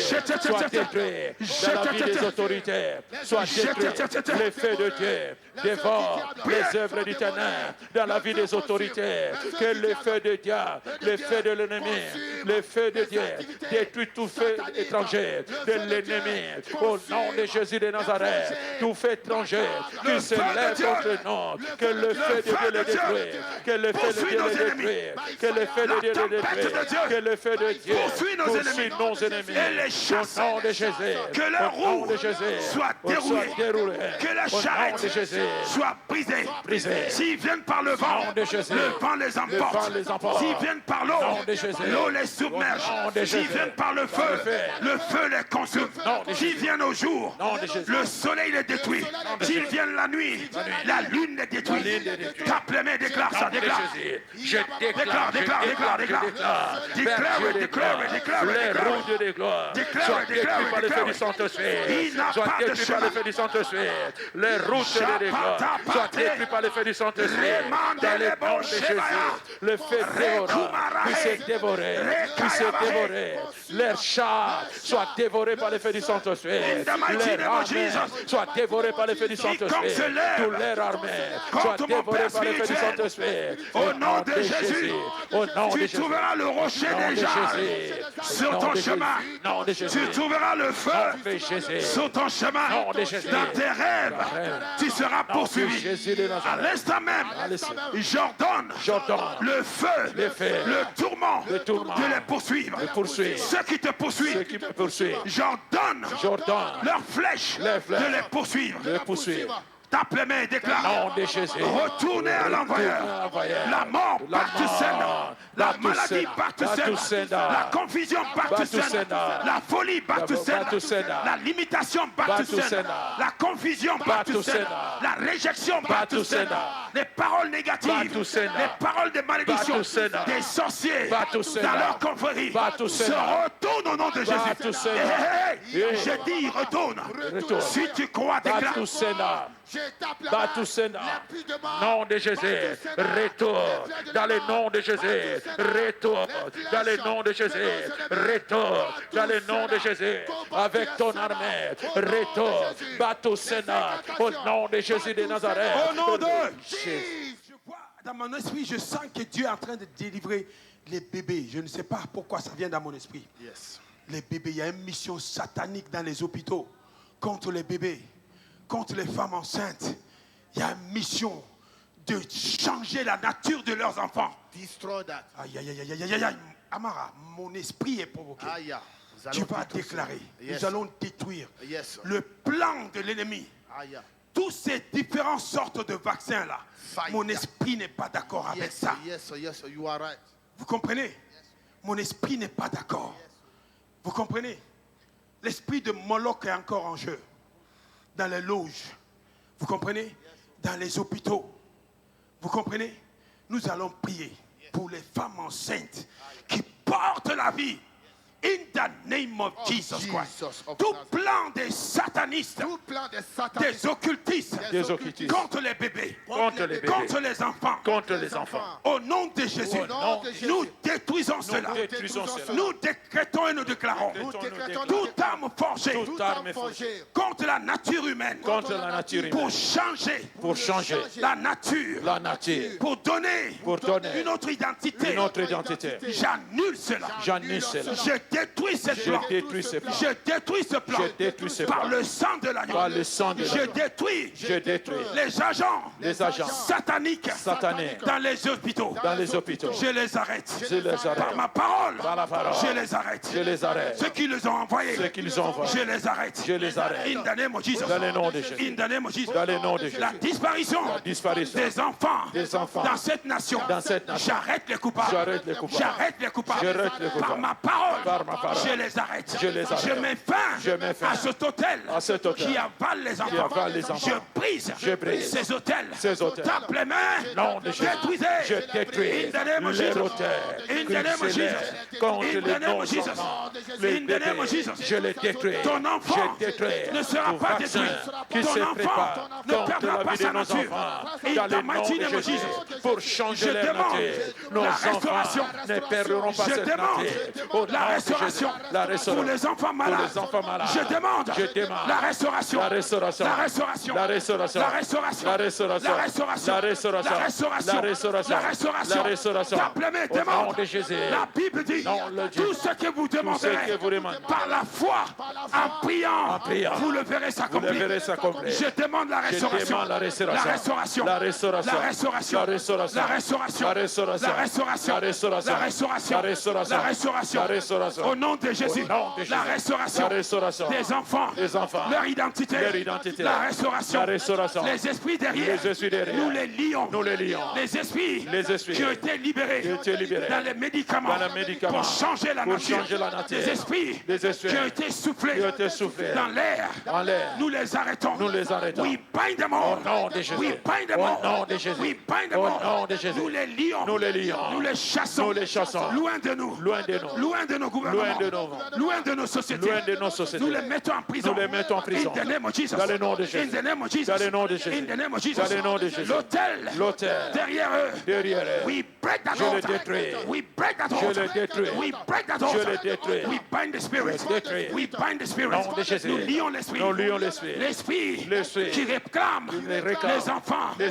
dans la vie des autorités, soit détruit. Les feux de Dieu dévorent les œuvres du ténèbre dans la vie des autorités. Que le feu de Dieu, le feu de l'ennemi, le feu de Dieu détruit tout feu étranger de l'ennemi. Au nom de Jésus de Nazareth, tout feu étranger qui se lève contre nous, que le feu de Dieu le détruise, que le feu de Dieu le détruise, que le feu de Dieu le détruise, que le feu de Dieu poursuit nos ennemis. Au nom de Jésus, que leur roue soit déroulée, que la charrette soit brisée. S'ils viennent par le vent les emporte. S'ils viennent par l'eau les submerge. S'ils viennent par le feu les consume. S'ils viennent au jour, le soleil les détruit. S'ils viennent la nuit, la lune les détruit. Tape les mains, déclare ça, déclare. Déclare. Les roues de gloire soient détruites par le feu du Saint-Esprit. Soient détruites par le feu du Saint-Esprit. Les routes de gloire soient détruites par le feu du Saint-Esprit. Dans le nom de Jésus, le feu dévorant puisse dévorer, leurs chars soient dévorés par le feu du Saint-Esprit. Leurs armées soient dévorées par le feu du Saint-Esprit. Toutes leurs armées soient dévorées par le feu du Saint-Esprit. Au nom de Jésus, au nom de Tu Jésus. trouveras le rocher Nom de déjà Jésus. sur Nom ton de Jésus. chemin. Nom de Jésus. Tu trouveras le Nom feu de Jésus. sur ton chemin. Nom de Jésus. Dans tes rêves, tu seras Nom de poursuivi. Jésus de À Nazareth. l'instant même, j'ordonne le feu, le tourment de les poursuivre. Ceux qui te Ceux poursuivent, qui me poursuivent. j'ordonne J'ordonne leurs flèches les flèches de les poursuivre. de poursuivre. Tape les mains et déclare. Nom de Jésus. Retournez à l'envoyeur. La mort partout saine. La maladie partout saine. La confusion partout saine. La folie partout saine. La limitation partout saine. La confusion partout saine. La réjection partout saine. Les paroles négatives. Les paroles de malédiction. Des sorciers dans leur confrérie se retournent au nom de Jésus. Je dis retourne. Si tu crois, déclare. Batusena. Batusena. Nom de Jésus. Retour dans le nom de Jésus. Retour dans le nom de Jésus. Retour dans le nom de Jésus. Avec ton armée. Retour. Batusena. Au nom de Jésus de Nazareth. Au nom de Jésus. Je vois dans mon esprit, je sens que Dieu est en train de délivrer les bébés. Je ne sais pas pourquoi ça vient dans mon esprit. Les bébés, il y a une mission satanique dans les hôpitaux contre les bébés, contre les femmes enceintes. Il y a une mission de changer la nature de leurs enfants. Destroy that. Aïe, aïe, aïe, aïe, aïe, aïe. Amara, mon esprit est provoqué. Aïe. Tu vas déclarer. Yes. Nous allons détruire Yes. le plan de l'ennemi. Aïe. Tous ces différentes sortes de vaccins-là, Fire. mon esprit n'est pas d'accord avec Yes, ça. yes, you are right. Vous comprenez? Mon esprit n'est pas d'accord. Vous comprenez? L'esprit de Moloch est encore en jeu. Dans les loges. Vous comprenez? Dans les hôpitaux. Vous comprenez? Nous allons prier pour les femmes enceintes qui portent la vie. In the name of Jesus Christ. Jesus of Tout Nazareth. plan des satanistes, Tout plan des satans. des occultistes, Des occultistes. contre les bébés, Contre les bébés. contre les enfants. Contre les enfants. Au nom de Jésus, Au nom de Jésus. nous détruisons cela. détruisons cela. Nous décrétons et nous déclarons Nous décrétons toute arme forgée Toute arme forgée contre la nature humaine Contre la nature pour humaine. changer Pour changer la nature, la nature. pour donner Pour donner une autre identité. une autre identité. J'annule cela. J'annule cela. Je détruis ce Je plan. détruis ce plan. Je détruis ce plan. Je détruis ce Par plan. le sang de l'agneau. Par le sang de Je l'agneau. détruis Je détruis les agents sataniques sataniques dans les hôpitaux. dans les hôpitaux. Je les arrête. Je les arrête. Par ma parole. Par la parole. Je les arrête. Je les arrête. Ceux qui les ont envoyés. Ceux qui les ont envoyés. Je les arrête. Je les arrête. In the name of Jesus. Dans le nom de Jésus. In the name of Jesus. Dans le nom de Jésus. La disparition, Disparition des enfants, des enfants dans cette nation. dans cette nation. J'arrête les coupables. J'arrête les coupables. J'arrête les coupables. J'arrête les coupables. Par ma parole. Par ma parole. Je les arrête. Je les arrête. Je mets fin, Je mets fin à cet hôtel, à cet hôtel qui avale les enfants. avale les enfants. Je brise, Je brise ces hôtels. ces hôtels. Tape les mains. Nom de Jésus. Détruisez. Je détruis In the name of les Jesus. hôtels In the name of qui Jesus. s'élèvent contre In the les name of Jesus. non-enfants. Les In the name of bébés, Jesus. je les détruis. Ton enfant Je détruis ne sera tout pas vaccin détruit. qui Ton se enfant prépare ne contre perdra la pas vie de sa nos nature. enfants. In Dans the le nom mighty de name of Jésus, Jesus. pour changer Je leur demande nature, nos la enfants restauration. ne perdront pas Je cette demande nature. Au la nom de restauration Jésus, la restauration pour les enfants malades. Pour les enfants malades. Je demande la restauration. La restauration. La restauration. La restauration. La restauration. La restauration. La restauration. La restauration. La restauration. La restauration. La restauration. La restauration. Tape les mains, Au demande. nom de Jésus. La Bible dit Nom de Dieu. tout ce que vous Tout ce demanderez que vous demandez. par la foi, en priant, vous le verrez Vous s'accomplir. le verrez s'accomplir. Je demande la restauration. demande la restauration. La restauration. La restauration. La restauration. La restauration. La restauration. La restauration. La restauration. La restauration. La restauration. La restauration. La restauration. La restauration. Au nom de Jésus. Au nom de Jésus. La restauration. La restauration. Des enfants. Des enfants. Leur identité. Leur identité. La restauration. La restauration. Les esprits derrière. Les esprits derrière. Nous les lions. Nous les lions. Les esprits. Les esprits qui ont été libérés. qui ont été libérés dans les médicaments. dans les médicaments pour changer la pour nature. changer la nature. Les esprits. Les esprits qui ont été soufflés. qui ont été soufflés dans l'air. en l'air. Nous les arrêtons. Nous les arrêtons. We bind them all. Au nom de Jésus. We bind them Au all. nom de Jésus. We bind them Au all. nom de Jésus. Nous les lions. Nous les lions. Nous les chassons. Nous les chassons. Loin de nous. Loin de nous. Loin de nos gouvernements. loin de nos loin de nos sociétés. loin de nos sociétés. Nous les mettons en prison. Nous les mettons en prison. In the name of Jesus. Dans le nom de In Jésus. the name of Jesus. Dans le nom de Jésus. In the name of Jesus. Dans le nom de Jésus. L'autel derrière eux. Derrière eux. We break that Je le altar. détruis. We break that Je altar. le détruis. We break that Je altar. le détruis. We bind the spirit. Je le détruis. We bind the spirit. Nom de Jésus. Nous lions l'esprit. Nous lions l'esprit. L'esprit qui réclame les enfants, les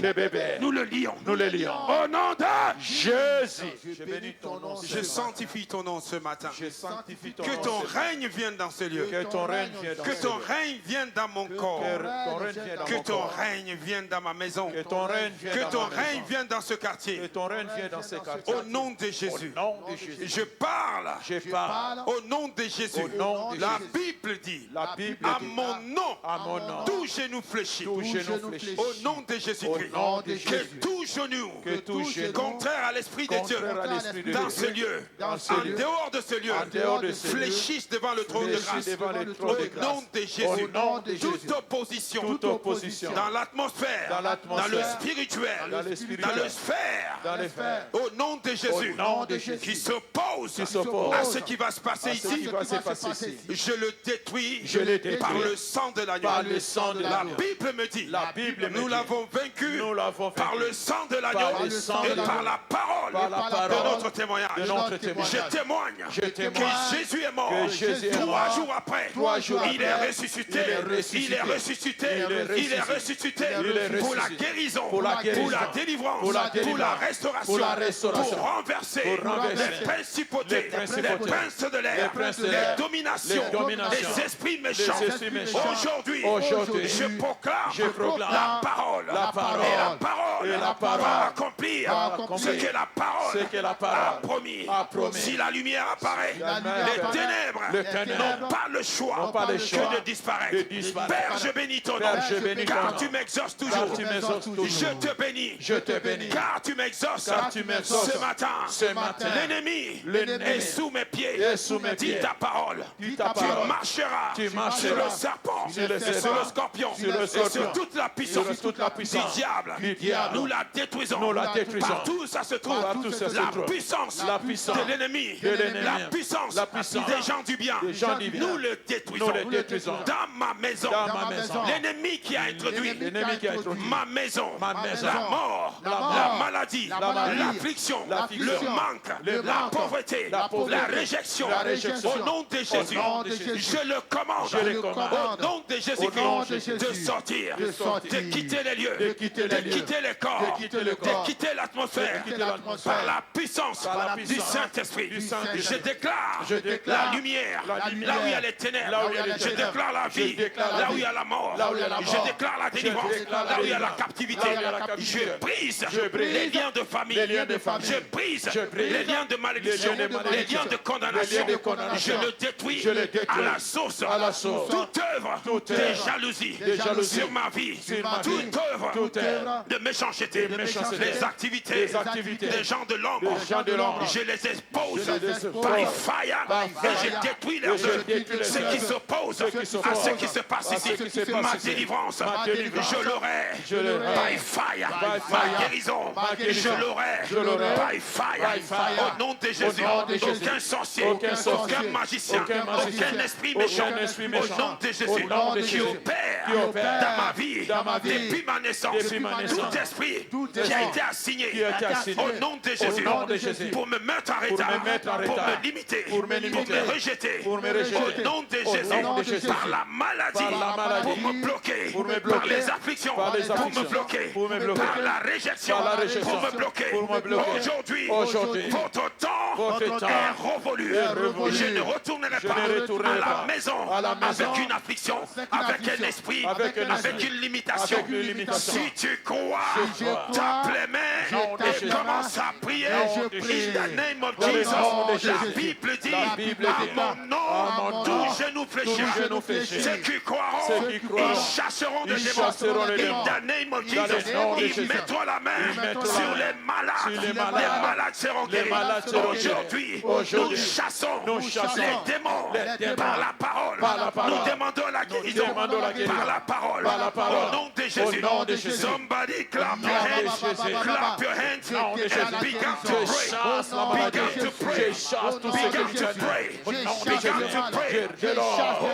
les bébés. Nous le lions. Nous les lions. Au nom de Jésus. Je bénis ton nom. Je sanctifie ton nom ce matin. Je sanctifie ton Que nom. ton règne vienne dans ce lieu. Que ton règne vienne dans Que ce ton lieu. règne vienne dans mon corps. Que ton règne vienne dans Que mon ton corps. règne vienne dans ma maison. Que ton règne vienne Que dans ton ma maison. règne vienne dans ce Que quartier. ton règne vienne dans ces quartiers. Au nom de Jésus. Au nom de Jésus. Je parle. Je parle. Au nom de Jésus. Au nom de La Jésus. Bible dit. La Bible À dit. mon nom. À mon nom. Tout genou fléchit. Tout genou fléchit. Au nom de Jésus-Christ. Au nom de Que Jésus. tout genou. Que tout genou. Contraire à l'Esprit de Dieu. Contraire à l'Esprit de Dans Dieu. ce lieu. Dans ce En lieu. dehors de ce lieu. En dehors de ce lieu. Fléchissent devant le trône de Fléchis grâce. devant le trône de Au grâce. nom de Jésus. Au nom de Toute Jésus. opposition. Toute opposition. Dans l'atmosphère. Dans l'atmosphère. Dans le spirituel. Dans le spirituel. Dans le sphère. Dans les fers. Au nom de Jésus. Au nom de Jésus. Qui s'oppose Qui s'oppose à ce qui va se passer à ce ici. qui va se passer ici. Je le détruis. Je le détruis. Par le sang de l'agneau. Par le sang de La l'agneau. Bible me dit. La Bible me Nous dit. l'avons vaincu. Nous l'avons Par vaincu. le sang de Par l'agneau. le sang de Et par l'agneau. la parole. Par la De parole. notre témoignage. De notre témoignage. Je témoigne. Je témoigne. Que Jésus est mort. Que Jésus est 3 mort. jours après. 3 jours Il est après. ressuscité. Il est ressuscité. Il est ressuscité. Il est Il est ressuscité. ressuscité. Il est Pour la ressuscité. guérison. Pour la guérison. Pour la délivrance. Pour la Pour la délivrance. restauration. Pour la restauration. Pour renverser. Pour renverser. Les principautés. Les principautés. Les princes de l'air. Les princes de l'air. Les dominations. Les dominations. Les esprits méchants. Les esprits méchants. Aujourd'hui. Aujourd'hui. Je proclame. Je proclame. La parole. La parole. Et la parole. Et la parole. Va accomplir. Va accomplir. Ce que la parole. Ce que la parole a promis. a promis. Si la lumière apparaît. La lumière Les apparaît. ténèbres. Les ténèbres N'ont pas le choix. n'ont pas le choix que de disparaître. de disparaître. Père, je bénis ton nom. Père, je bénis ton Car nom. tu m'exauces Car toujours. tu m'exauces toujours. Je te bénis. Je te bénis. Car tu m'exauces. Car tu m'exauces. Ce matin. Ce matin. L'ennemi L'ennemi est sous mes pieds. est sous mes Dis pieds. ta parole. Dis ta Tu parole. marcheras. Tu marcheras sur le serpent. sur le et sur serpent. le scorpion. Sur le Et scorpion. sur toute la puissance. Sur toute la puissance du diable. du diable. Nous la détruisons. Nous la détruisons. Partout ça se trouve. Partout ça se la trouve. puissance. La puissance de l'ennemi. de l'ennemi. La puissance. La puissance des gens du bien. des gens du bien. Nous le détruisons. Nous le détruisons. Dans ma maison. Dans ma maison. L'ennemi qui a introduit. L'ennemi qui a introduit Ma maison. ma maison. La mort. La mort. La maladie. La maladie. L'affliction. L'affliction. Le manque. Le La manque. pauvreté. La pauvreté. La réjection. La réjection. Au nom de Jésus. nom de Jésus. Je le commande. Je le commande. Au nom de Jésus-Christ. Au nom de Jésus. De sortir. De sortir. De quitter les lieux. De quitter les lieux. quitter les corps. De quitter le corps. De quitter l'atmosphère. De quitter l'atmosphère. Par la puissance. Par la Du puissance. Saint-Esprit. Du Saint-Esprit. Je déclare. Je déclare. La lumière. La lumière. Là où il y a les ténèbres. Là où il y a les Je ténèbres. déclare la Je vie. déclare la Là où vie. il y a la mort. Là où il y a la mort. Je déclare la délivrance. déclare la Là où il y a la délivrance. captivité. Là où il y a la captivité. Je brise. Je brise. Les liens de famille. Les liens de famille. Je brise. Je brise. Les liens de malédiction. Les liens de malédiction. Les liens de condamnation. Les liens de condamnation. Je le détruis. Je le détruis. À la source. À la source. Toute œuvre. Toute Des œuvre. jalousies. Des jalousies. Sur ma vie. Sur ma vie. Toute œuvre. Toute œuvre. De méchanceté. De méchanceté. Les activités. Les activités. Des gens de l'ombre. Des gens de l'ombre. Je les expose. Je les expose. By fire. By Et fire. je détruis leurs Et je œuvres. détruis les Ceux qui œuvres. s'opposent Ceux qui à s'opposent ce qui se passe à ici. ce qui se passe Ma ici. délivrance. Ma délivrance. Je l'aurai. Je l'aurai. By fire. By Ma fire. guérison. Ma guérison. Je l'aurai. Je l'aurai. By fire. By fire. Au nom de Jésus. nom de Jésus. Aucun sorcier. Aucun sorcier. Aucun magicien. Aucun magicien. Aucun esprit Aucun méchant. esprit Au méchant. nom de Jésus. Au nom de Qui Jésus. opère Qui opère dans ma vie. dans ma vie. Depuis ma naissance. Depuis ma naissance. Tout esprit Tout qui a esprit été assigné. qui a été assigné. Au nom de Jésus. Au nom de Jésus. Pour me mettre en Pour retard. me mettre en Pour retard. me limiter. Pour me limiter. Pour me rejeter. Pour me rejeter. Au nom de Au Jésus. nom de Jésus. Par la maladie. Par la maladie. Pour me bloquer. Pour me Par bloquer. les afflictions. Par les Pour me afflictions. bloquer. Pour me bloquer. Par la réjection. Par la réjection. Pour me bloquer. Pour me bloquer. Aujourd'hui. Aujourd'hui. Votre temps Votre temps est révolu. est révolu. Je ne retournerai Je pas ne retournerai à la pas maison à la maison avec une affliction, avec un esprit, avec un avec esprit, une limitation. avec une limitation. Si tu crois, Si tu crois, tape les mains nom de et Jésus. commence à prier. Nom de Jésus. In the name of Dans le Jesus. nom de La Jésus. Bible dit, La Bible à dit, mon à mon nom, nom, tous genoux fléchiront. tous genoux fléchiront. Ceux qui croiront, Ceux qui croiront, ils chasseront des ils démons. chasseront les In démons. the name of Dans le Jesus. nom de Ils Jésus. mettront la main Ils mettront la sur main les malades. sur les Les malades. malades seront Les guéris. malades seront guéris. Aujourd'hui, Aujourd'hui, nous chassons nous chassons les démons par la parole. Par la parole. Nous demandons la guérison demandons la guérison. par la parole. Par la parole. Au nom de Jésus. Au nom de Jésus. Somebody clap your nom de hands. Jésus. Clap your hands nom de Jésus. and begin to Je pray. chasse la maladie. Begin to Je pray. chasse tout ce Begin qui to est pray. au nom de Begin Jésus. to pray.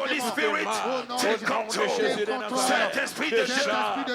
Holy Spirit, take Au nom de control. Jésus de Nazareth. Saint-Esprit de Dieu,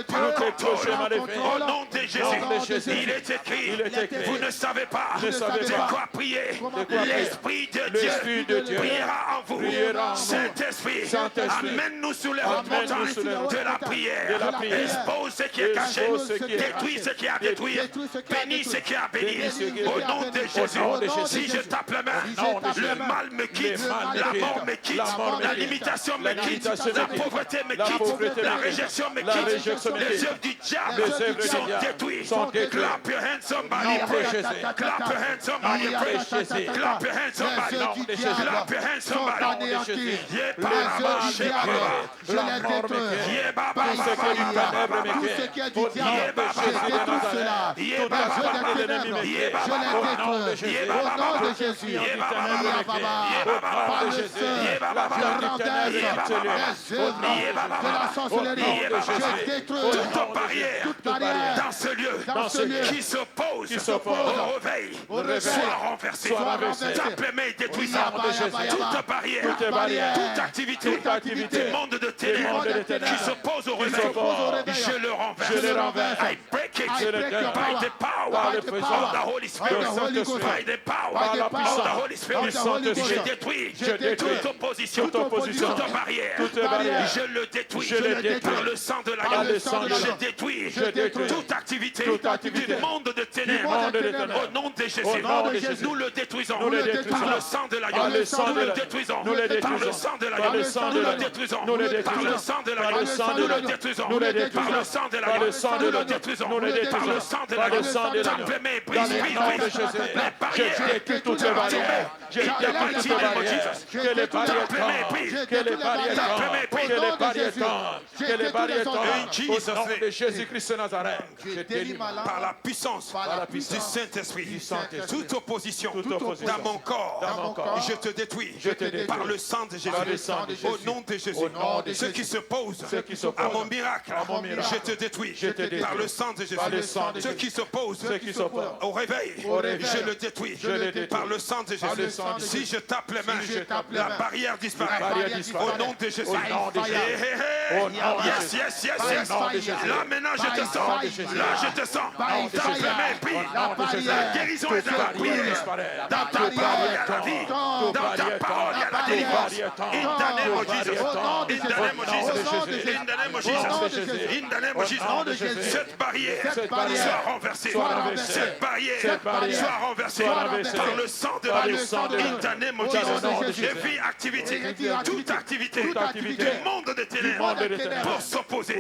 prends Tout est contrôle. touché, maléfique. Au nom de Jésus, Jésus. il est écrit, Il est écrit. vous ne savez pas Ne savez de pas. quoi prier. prier. L'Esprit de L'Esprit de Dieu Dieu priera en vous. priera en vous. Saint-Esprit, Saint-Esprit, amène-nous sur les amène-nous montagnes sur les de la prière. de la prière. Expose ce qui est caché. Expose ce qui est Détruis caché. ce qui est à détruire. Bénis ce qui est à bénir. Bénis ce qui est Au à nom bénir. de Jésus. Au nom de Si Jésus. je tape la main, nom de le Jésus. mal me quitte. Le mal me La quitte. mort me quitte. La mort me La quitte. limitation me La quitte. limitation La me quitte. pauvreté me La pauvreté quitte. La me quitte. réjection me La quitte. réjection me Les quitte. œuvres du diable Les œuvres du sont diable détruites. sont détruites. Clap your hands, somebody Nom de pray. Jésus. Clap your hands, somebody Nom de pray. Jésus. Clap your hands, somebody. Nom de Jésus. Clap your hands, somebody. anéantis. Yeah, Les Baba, œuvres du Sheba, diable, Baba. je les détruis. Yeah, Baba, Tout ce qui est du Baba, ténèbre Baba. me Tout quitte. ce qui est du Au nom diable, de je Jésus de détruis Nazareth. cela. Yeah, Toute Baba, la Baba, partie de l'ennemi me Yeah, quitte. Baba, Je les Au nom de détruis. Jésus. Yeah, Au nom de Tout ce Jésus. qui est du Baba, ténèbre me quitte. Yeah, Au Baba, nom de Par le Jésus. sang, Yeah, Baba, La pierre du ténèbre Yeah, quitte Baba, lui. les Au œuvres nom Yeah, de Baba, de la Jésus. sorcellerie, Yeah, Baba, je Jésus. détruis Au toute nom de barrière toute Toute barrière dans ce lieu dans ce lieu qui s'oppose Qui s'oppose au réveil réveil soit renversé. soit renversé. Tape les mains et détruis ça. Au nom de Jésus. Toute barrière, Toute barrière. toute activité Toute activité. du monde de Du monde ténèbres de ténèbres. qui s'oppose au Qui réveil, s'oppose au réveil. je le renverse. Je le renverse. I break it I break your by power. the power Par le of puissance the Holy Spirit. of the Holy Ghost. By the power By the of power the Holy Spirit. of the Holy Ghost. Je détruis Je détruis toute opposition, toute opposition, toute barrière. toute barrière. Je le détruis Je le détruis. par le sang de Par l'agneau. le sang de Je l'agneau. détruis Je détruis toute activité activité du monde de ténèbres. monde de ténèbres. Au nom de Jésus, Au nom de Jésus. nous le détruisons Nous le détruisons. par le sang de l'agneau. Par le sang Nous de le l'agneau. détruisons Nous le par le détruisons. sang de Par l'agneau. le sang de Nous le l'agneau. détruisons Nous le par le détruisons. sang de Par l'agneau. le sang de Nous le l'agneau. détruisons Nous le par le détruisons. sang de Par l'agneau. le sang de Nous le l'agneau. détruisons Nous le par le détruisons. sang de Par le l'agneau. sang de l'agneau. Tape les mains, Dans brise, le brise, nom de brise. Jésus. Les Je barrières. détruis toutes les barrières. Je In the détruis mighty toutes les name of barrières. Jesus. Que les barrières Tape les mains, tombent. brise. Que les barrières Tape les tombent. mains, brise. Que les Au nom de barrières Jésus. tombent. J'ai Que les détruit barrières les tombent. In Au Jesus' nom name. de Jésus-Christ de Nazareth. Je Je délie délivre ma langue Par la puissance par la du puissance Saint-Esprit, Saint-Esprit. toute opposition Toute opposition dans mon corps, dans mon corps, je te détruis je te détruis par le sang de Jésus. par le sang de Au Jésus. nom de Jésus. Au nom de Ceux Jésus. qui s'opposent Ceux qui s'opposent à mon miracle, à mon miracle, je te détruis je te détruis par le sang de Jésus. par le sang de Ceux Jésus. qui s'opposent Ceux qui s'opposent au réveil, Au réveil, je le détruis je le détruis par le sang de par le Jésus. sang de Si Jésus. je tape les mains, Si je tape les la mains, barrière disparaît. la barrière disparaît. Au nom de Jésus. Au nom de Jésus. Hey, hey, hey. Au nom de Yes, Jésus. yes, yes, By yes. fire. Là maintenant je te By sens. fire. Là je te sens. By Tape les fire. mains, prie. La barrière. La guérison est dans la prière. Dans ta parole, il y a la vie. Dans ta parole, il y a la délivrance. In the name of Jesus. In the name of Jesus. In the name of Jesus. In the name of Jesus. Cette barrière soit renversée. Cette barrière soit renversée par le sang de l'agneau. In the name of Jesus. Every activity, toute activité du monde des ténèbres pour s'opposer,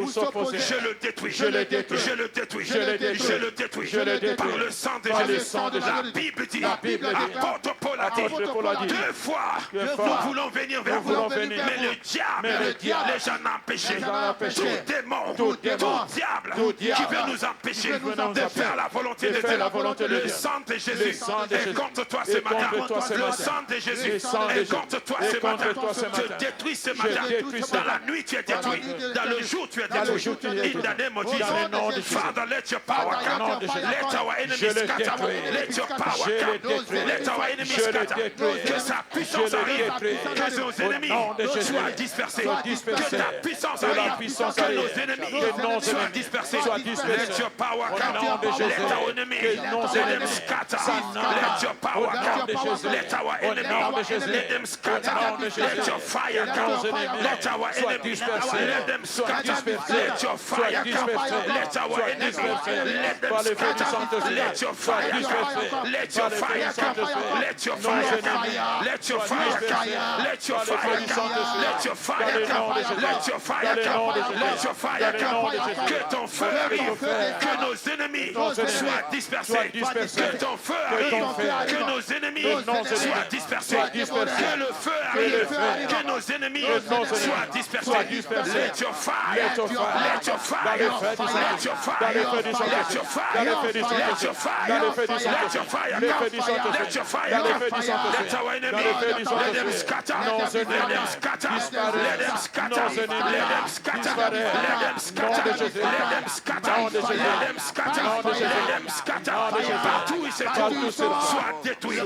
je le détruis. Je le détruis. Je le détruis. Je le détruis. Je le détruis. Je le détruis. Par le sang de Par le Jésus. sang de La Jésus. Bible dit, La Bible dit, apôtre Paul a dit, apôtre Paul a dit, 2 fois, deux nous fois, voulons venir vers nous vous, voulons venir mais vers le vous. diable, Mais le diable les gens ont empêché. les gens ont empêché. Tout démon, Tout démon, diable tout qui diable veut nous empêcher veut nous de empêcher faire la volonté de de faire Dieu. la volonté de Le Dieu. sang de Le Jésus sang de est Jésus contre toi est ce matin. contre toi ce Le matin. sang de Jésus Le sang de est Jésus contre toi est ce contre matin. toi ce Tu matin. détruis ce Je matin. détruis ce Dans matin. la nuit, tu es détruit. Dans le jour, tu es Dans le détruit. jour, tu es In détruit. the name of Dans le nom de Jesus. Jésus. Father, let your power Au nom de come. Jésus. Let our Je enemies le scatter. détruis. Let your Je power le come. détruis. Let our enemies Je le scatter. détruis. Que sa puissance Je le arrive. détruis. Que nos Au ennemis nom de Jésus. soient dispersés. Soient dispersés. Que ta puissance Que la arrive. puissance Que arrive. nos ennemis Que nos soient ennemis dispersés. soient dispersés. Let your power Au come. nom de Jésus. Let our enemies Que nos let them ennemis scatter. s'en Let your power Au nom de come. Jésus. Let our Au nom de enemies Jésus. let them scatter. Au nom de Jésus. Let your fire Nos come. ennemis Let our soient enemies dispersés. let them Soient scatter. dispersés. Let your Soient fire come. dispersés. Let our Soient enemies dispersés. let them Par le feu du scatter. Saint-Esprit. Let your Soient fire dispersés. come. Let Par your le feu fire du come. Saint-Esprit. Let your Nos fire come. ennemis Let your soient fire come. dispersés. Let your Par le feu fire du come. Saint-Esprit. Let your Dans fire le nom de come. Jésus. Let your Dans fire le nom de come. Jésus. Let your fire Dans le nom de come. Jésus. Que ton feu Que ton arrive. feu Que nos ennemis Nos ennemis soient dispersés. soient dispersés. Que ton feu Que ton arrive. feu que nos ennemis soient dispersés, soient dispersés. que le feu Que le arrive, feu arrive. que nos ennemis Que nos ennemis soient dispersés. soient dispersés. Let your fire, Let your fire. let your Dans le fire, feu du let your Saint-Esprit. Dans le feu du fire, let your Saint-Esprit. Dans le feu du fire, let your Saint-Esprit. Dans le feu du fire, let your Saint-Esprit. fire, Le feu du Saint-Esprit. let your fire, Dans le feu du Saint-Esprit. let our Dans enemy, le feu du let them Saint-Esprit. scatter, Nos let them ennemis scatter, disparaissent. let them scatter, Nos ennemis let them scatter, disparaissent. let them scatter, Nom de Jésus. let them scatter, Nom de Jésus. let them scatter, Nom de Jésus. let them scatter, Nom de Jésus. partout où ils se Partout où trouvent, ils se trouvent. soient détruits,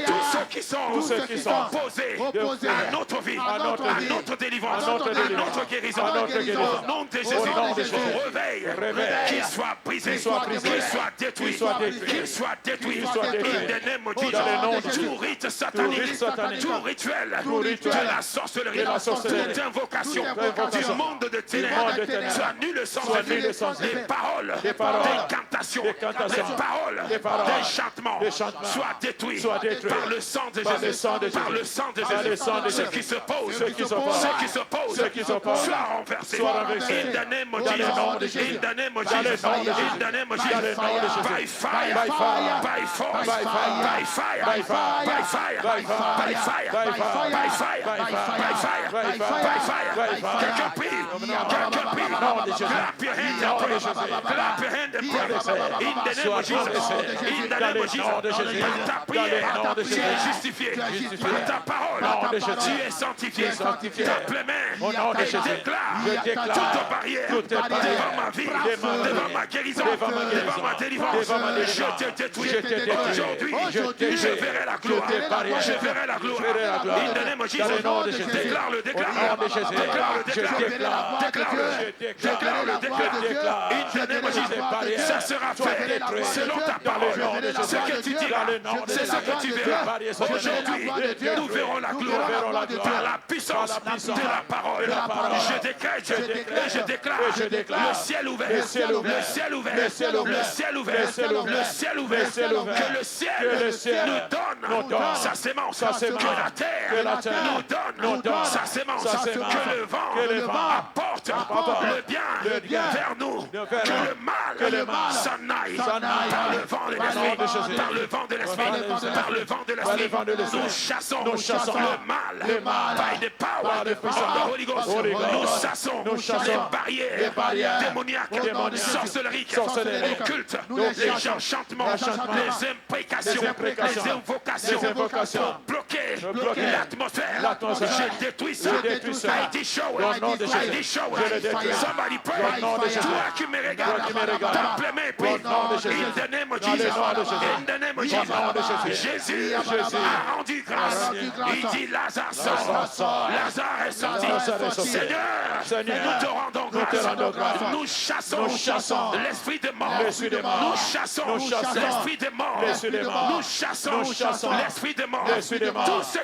tous ceux qui sont opposés à notre vie, à notre délivrance, à notre délivrance, notre guérison, à notre guérison. au nom de Jésus, Au nom de Jésus. réveille, Réveille. qu'il soit brisé, Qu'il soit brisé. qu'il soit détruit, Qu'il soit détruit. qu'il soit détruit, Qu'il soit détruit. in the name of Dans le nom de Jesus. Jésus. Tout rite satanique, rite satanique. tout rituel rituel. de la sorcellerie, De la sorcellerie. toute invocation Invocation. du monde de monde de ténèbres, ténèbres. soit nul sans Soit effet. nul sans effet. Des paroles, Des paroles. d'incantation, Des cantations. des paroles, Des chantements, chantements. soient détruits Soient détruits. par le sang de Par le Jésus, sang de par Jésus. le sang de Par le sang de Jésus. Ceux Jésus. qui s'opposent, Ceux qui s'opposent. ceux qui s'opposent, Ceux qui s'opposent. soient renversés. Soient renversés. In the name of Dans le Jesus. nom de Jésus. In the name of Dans le Jesus. nom de Jésus. In the name of Dans le Jesus. nom de Jésus. By fire, By fire. by force, By fire. by fire, By fire. by fire, By fire. by fire, By fire. by fire, By by fire. fire, By by fire. fire. By fire. Quelqu'un prie, quelqu'un prie. Nom de Jésus. Clap your hands Nom and de pray. Jésus. Clap your hands and pray. In the name of Jesus. In the Dans name le of nom de Jesus. Jésus. Par ta Dans prière, le nom de tu Jésus. es justifié. Par ta parole, Nom de Jésus. tu es sanctifié. Sanctifié. Tape les mains Au nom de et Jésus. déclare Je déclare toute barrière toute barrière devant ma vie, devant ma devant vie, ma guérison, devant ma guérison, devant ma délivrance. devant ma délivrance. Je te détruis. Je te détruis. Aujourd'hui, Je te détruis. je verrai la gloire. Je te barrière. Je verrai la gloire. Je verrai la gloire. In the name of Dans le Jesus. nom de Jésus. Déclare-le, Au déclare-le. nom de Jésus. Déclare-le, Je déclare-le. déclare. Déclare-le. Je Déclare-le, déclare. In the name of Jesus. Ça sera fait selon ta parole. Ce que tu diras, c'est ce que tu verras. Aujourd'hui, nous verrons la gloire par la puissance de la parole. Je décrète et je déclare le ciel ouvert, le ciel ouvert, le ciel ouvert, le ciel ouvert, le ciel ouvert, que le ciel nous donne sa sémence, que la terre nous donne sa sémence, que le vent apporte le bien vers nous, que le mal s'en aille par le vent de l'esprit, par le vent de l'esprit, par le vent de l'esprit. Nous chassons le mal by the power of the Holy Ghost. Nous chassons les barrières démoniaques, sorcelleries, occultes, les enchantements, les imprécations, les invocations pour bloquer l'atmosphère. Je détruis ça. I destroy it. Somebody pray. Toi qui me regardes, tape les mains, prie. In the name of Jesus. In the name of Jesus. Jésus a rendu grâce. Il dit Lazare sort. Lazare est sorti. Seigneur, nous te rendons grâce. Nous chassons l'esprit de mort. Nous chassons l'esprit de mort. Nous chassons l'esprit de mort. Tout ce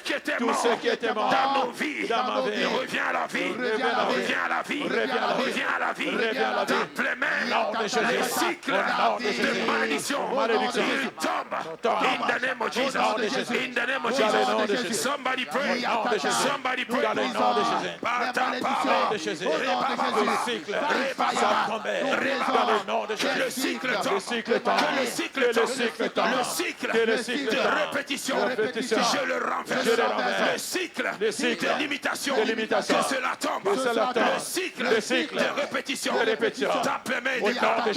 qui était mort dans nos vies revient à la vie. Revient à la vie. Revient à la vie. Tape les mains. Les cycles de malédiction. Ils tombent. In the name of Jesus. In the name of Jesus. Somebody pray. Somebody pray. Par ta parole. Que le cycle tombe. Le cycle de répétition. Je le renverse. Le cycle de limitation. Que cela tombe. Le cycle de répétition. Tape les mains et déclare. In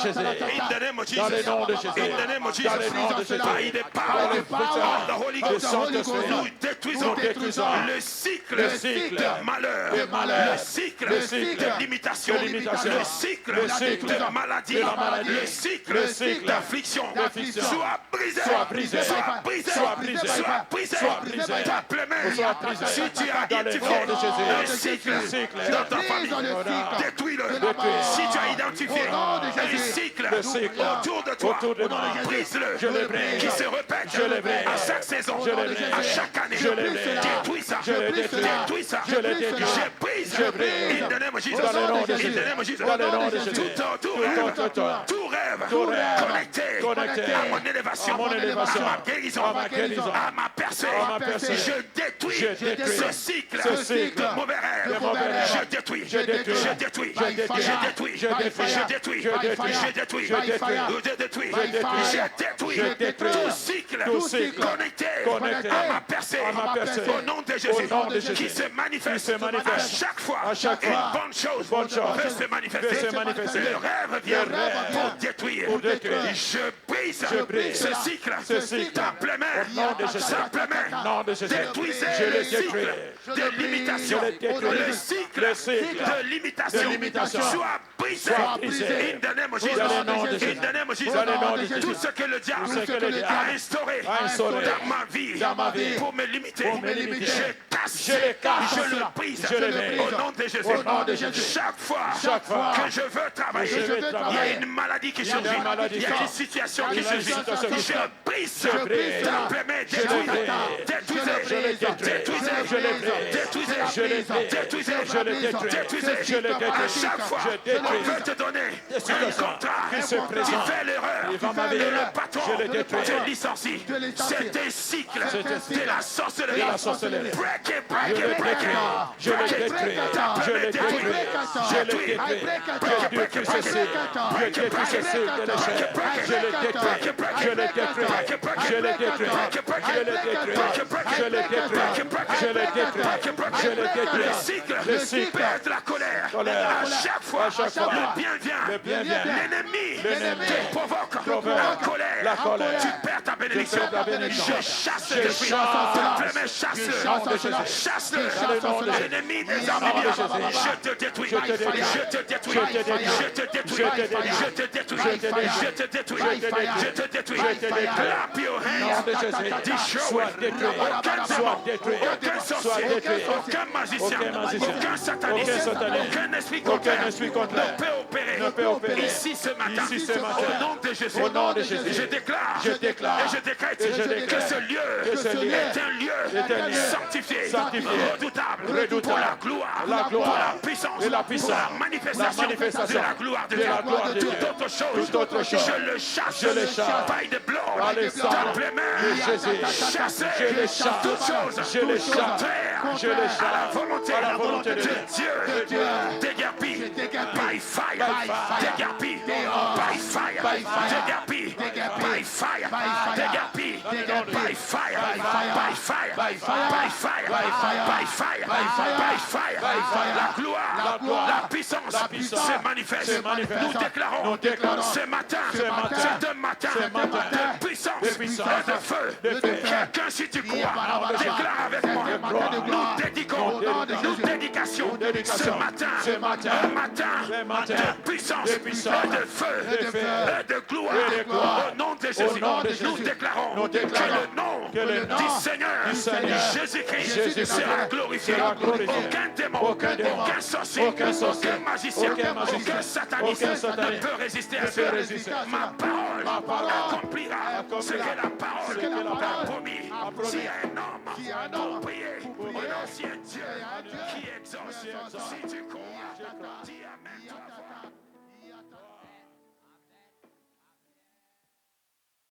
the name of Jesus. In the name of Jesus. By the power of the Holy Ghost. Nous détruisons le cycle de malheur. Le cycle de limitation. Le cycle de maladie. Le cycle d'affliction. Soit brisé. Soit brisé. Tape les mains. Si tu as identifié un cycle dans ta famille, détruis-le. Si tu as identifié un cycle autour de toi, brise-le. Qui se répète à chaque saison, à chaque année. Détruis ça. Détruis ça. Je brise. In the name of Jesus. In the name of Jesus. Tout rêve connecté à mon élévation, à ma guérison, à ma percée. Je détruis ce cycle de mauvais rêves. Je détruis. Tout cycle connecté Connecté à ma percée, à ma percée. au nom de Jésus, Au nom de Jésus. qui se manifeste, Qui se manifeste. à chaque fois, À chaque fois. une bonne chose, Bonne chose. peut se manifester. Peut se manifester. Le rêve vient Le rêve pour vient détruire. pour détruire. Je brise, Je brise ce cycle, ce cycle. simplement, Au nom de Jésus. simplement, Nom de Jésus. détruisez Je le le cycle détruis. de limitation, Je le détruis. le cycle Le cycle de limitation, de limitation. soit brisé, Soit brisé. in the name of Jesus, Dans le nom de in Jésus. the name of Jesus. Dans le nom de Jésus. Tout ce que le diable Tout ce que le diable a instauré a instauré dans ma vie, dans ma vie pour me limiter, pour me limiter. je casse, Je les casse. je le brise, Je le brise. au nom de Jésus. Au nom de Jésus. Chaque fois que je veux travailler, je veux il y a travailler, une maladie qui il y a une surgit, maladie il y a qui une sort. situation Il qui y a une surgit, situation qui sort. je brise, Je brise. simplement Je le détruisez, brise. détruisez, Je le détruis. détruisez, Je le brise. détruisez, Je le brise. détruisez, Je le détruis. détruisez. Je le détruis. À chaque fois, Je détruis. on veut te donner Des un situations contrat, qui se tu présentent. fais l'erreur, Il va ma vie. et le patron Je le détruis. te licencie. C'est un cycle de la sorcellerie. De la sorcellerie. Break it, break Je le it, break détruis. it. Je le Break it. détruis. Ta Je le plaie détruis. détruit. Je le détruis. Je détruis ce cycle. Je détruis ce cycle de l'échec. Je le détruis. Je le détruis. Je le détruis. Je le détruis. Je le détruis. Je le détruis. Je le détruis. Le cycle Perd la colère. Colère. À chaque fois, À chaque fois. le bien vient. Le bien vient. L'ennemi L'ennemi te provoque provoque la colère. la colère. Tu perds ta bénédiction. Tu perds ta bénédiction. Je chasse Je le esprit. chasse. Simplement chasse-le. Dans le nom de Jésus. L'ennemi des Dans le nom de armes. Jésus. Je te détruis. Je te détruis. Je te détruis. Je te détruis. Je te détruis. Je te détruis. Je te détruis. Je te détruis. Je te détruis. Je te détruis. Je te détruis. Je te détruis. Clap your Nom hands. de Jésus. Destroy. Soit détruit. Aucun Soit démon, détruit. aucun Soit sorcier, détruit. aucun magicien, Aucun magicien. aucun sataniste, Aucun sataniste. aucun esprit Aucun contraire esprit contraire ne peut opérer, ne peut opérer ici ce matin. ici ce matin. Au nom de Jésus. Au nom de Jésus. Je déclare, Je déclare. et je décrète Et je décrète que ce lieu, que ce lieu est un lieu, est un lieu sanctifié, sanctifié, redoutable, redoutable, pour la gloire, pour la puissance, et la puissance, pour la manifestation, de la gloire de de la gloire de Dieu. Dieu. Toute autre chose, Toute autre chose, je le chasse, je le chasse, by the blood, par le sang simplement, de Jésus. chasser Je le chasse. toute chose, Je le chasse. contraire Je le à la chasse. volonté, À la volonté de Dieu, déguerpis, by fire, déguerpis, by fire, déguerpis, by fire, déguerpis, by fire, by fire, by fire, by fire, la gloire, la puissance se manifeste. Nous déclarons ce matin, c'est un matin de puissance, de feu. Quelqu'un, si tu crois, déclare avec moi. Nous dédiquons, nous dédications ce matin, un matin de puissance, de feu, et de gloire. Au nom de Jésus, nous déclarons que le nom du Seigneur Jésus-Christ sera glorifié. Aucun démon, aucun sorcier, aucun magicien, aucun sataniste ne peut résister à cela. Ma parole accomplira ce que la parole a promis. S'il y a un homme pour prier au ancien Dieu qui exauce, si tu crois, dis Amen.